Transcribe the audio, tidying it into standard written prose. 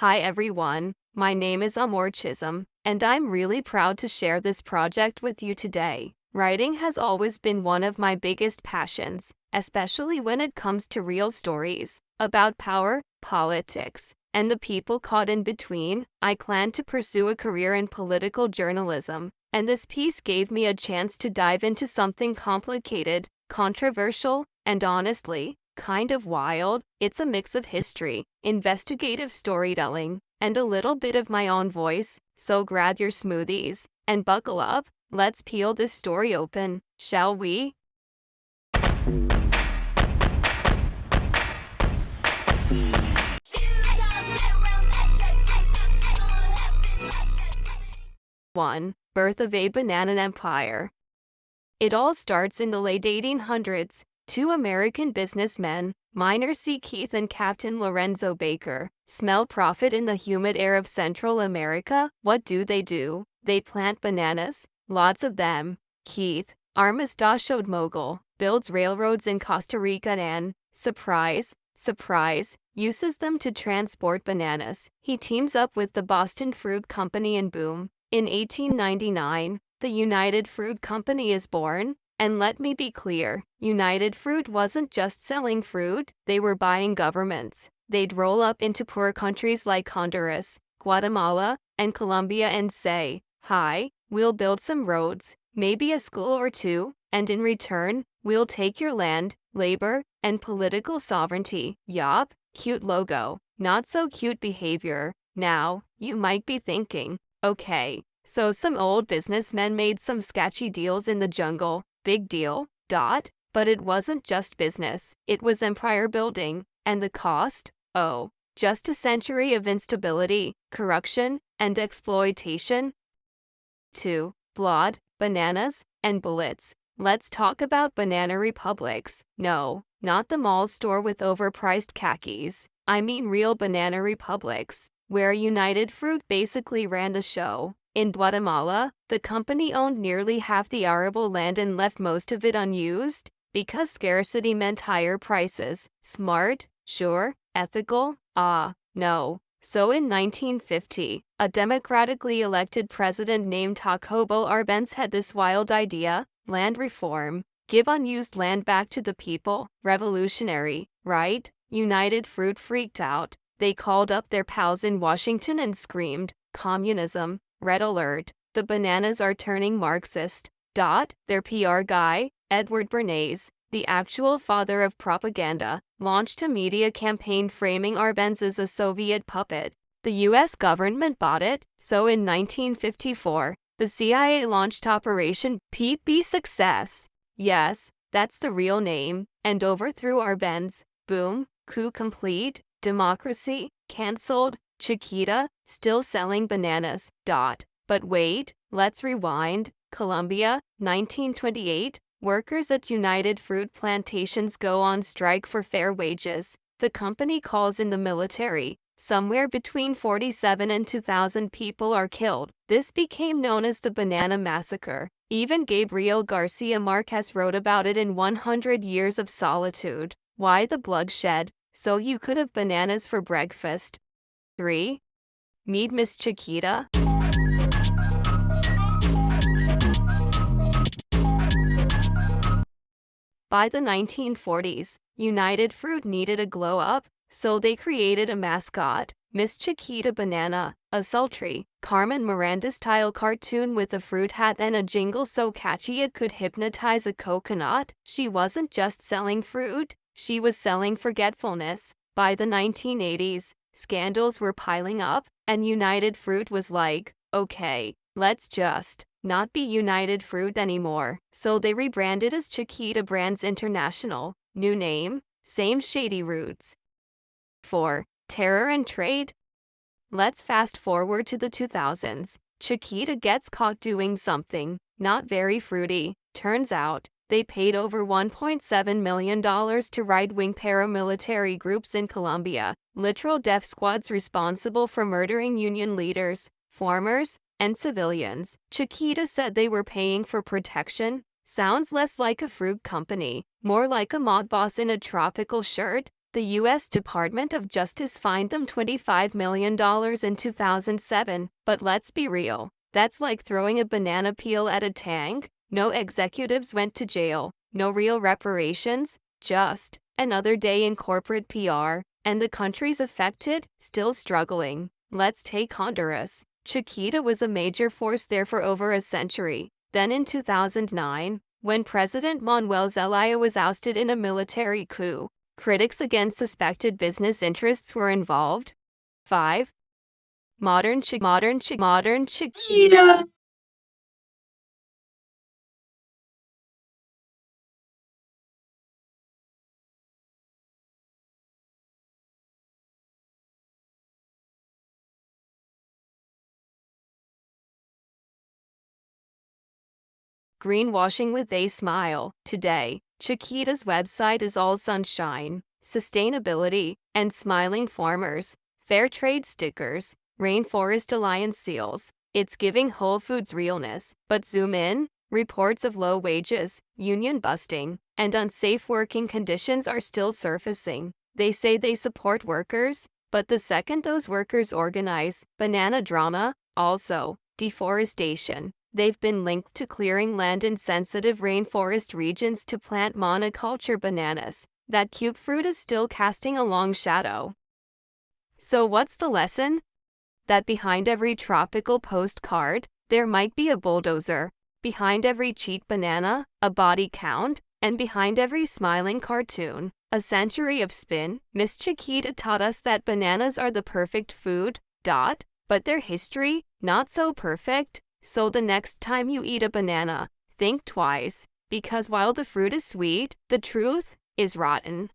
Hi everyone, my name is Amor Chisholm, and I'm really proud to share this project with you today. Writing has always been one of my biggest passions, especially when it comes to real stories about power, politics, and the people caught in between. I plan to pursue a career in political journalism, and this piece gave me a chance to dive into something complicated, controversial, and honestly, kind of wild. It's a mix of history, investigative storytelling, and a little bit of my own voice, so grab your smoothies and buckle up. Let's peel this story open, shall we? 1. Birth of a Banana Empire. It all starts in the late 1800s. Two American businessmen, Miner C. Keith and Captain Lorenzo Baker, smell profit in the humid air of Central America. What do? They plant bananas, lots of them. Keith, our mustachioed mogul, builds railroads in Costa Rica and, surprise, uses them to transport bananas. He teams up with the Boston Fruit Company and boom, in 1899, the United Fruit Company is born. And let me be clear, United Fruit wasn't just selling fruit, they were buying governments. They'd roll up into poor countries like Honduras, Guatemala, and Colombia and say, "Hi, we'll build some roads, maybe a school or two, and in return, we'll take your land, labor, and political sovereignty." Yup, cute logo, not so cute behavior. Now, you might be thinking, okay, so some old businessmen made some sketchy deals in the jungle. Big deal, but it wasn't just business, it was empire building, and the cost? Oh, just a century of instability, corruption, and exploitation. 2. Blood, bananas, and bullets. Let's talk about banana republics. No, not the mall store with overpriced khakis. I mean real banana republics, where United Fruit basically ran the show. In Guatemala, the company owned nearly half the arable land and left most of it unused, because scarcity meant higher prices. Smart? Sure. Ethical? No. So in 1950, a democratically elected president named Jacobo Arbenz had this wild idea: land reform. Give unused land back to the people. Revolutionary, right? United Fruit freaked out. They called up their pals in Washington and screamed, "Communism. Red alert, the bananas are turning Marxist." Their PR guy, Edward Bernays, the actual father of propaganda, launched a media campaign framing Arbenz as a Soviet puppet. The US government bought it, so in 1954, the CIA launched Operation PB Success. Yes, that's the real name, and overthrew Arbenz. Boom, coup complete, democracy, cancelled. Chiquita, still selling bananas. But wait, let's rewind. Colombia, 1928, workers at United Fruit plantations go on strike for fair wages. The company calls in the military. Somewhere between 47 and 2,000 people are killed. This became known as the Banana Massacre. Even Gabriel Garcia Marquez wrote about it in 100 Years of Solitude. Why the bloodshed? So you could have bananas for breakfast. 3. Meet Miss Chiquita. By the 1940s, United Fruit needed a glow-up, so they created a mascot, Miss Chiquita Banana, a sultry, Carmen Miranda-style cartoon with a fruit hat and a jingle so catchy it could hypnotize a coconut. She wasn't just selling fruit, she was selling forgetfulness. By the 1980s, scandals were piling up, and United Fruit was like, okay, let's just not be United Fruit anymore. So they rebranded as Chiquita Brands International. New name, same shady roots. 4. Terror and trade. Let's fast forward to the 2000s. Chiquita gets caught doing something not very fruity. Turns out, they paid over $1.7 million to right-wing paramilitary groups in Colombia, literal death squads responsible for murdering union leaders, farmers, and civilians. Chiquita said they were paying for protection. Sounds less like a fruit company, more like a mob boss in a tropical shirt. The U.S. Department of Justice fined them $25 million in 2007, but let's be real, that's like throwing a banana peel at a tank. No executives went to jail, no real reparations, just another day in corporate PR, and the countries affected still struggling. Let's take Honduras. Chiquita was a major force there for over a century. Then in 2009, when President Manuel Zelaya was ousted in a military coup, critics again suspected business interests were involved. 5. Modern Chiquita. Greenwashing with a smile. Today, Chiquita's website is all sunshine, sustainability, and smiling farmers, fair trade stickers, Rainforest Alliance seals. It's giving Whole Foods realness. But zoom in, reports of low wages, union busting, and unsafe working conditions are still surfacing. They say they support workers, but the second those workers organize, banana drama, also, deforestation. They've been linked to clearing land in sensitive rainforest regions to plant monoculture bananas. That cute fruit is still casting a long shadow. So what's the lesson? That behind every tropical postcard, there might be a bulldozer. Behind every cheap banana, a body count. And behind every smiling cartoon, a century of spin. Miss Chiquita taught us that bananas are the perfect food, but their history, not so perfect. So the next time you eat a banana, think twice, because while the fruit is sweet, the truth is rotten.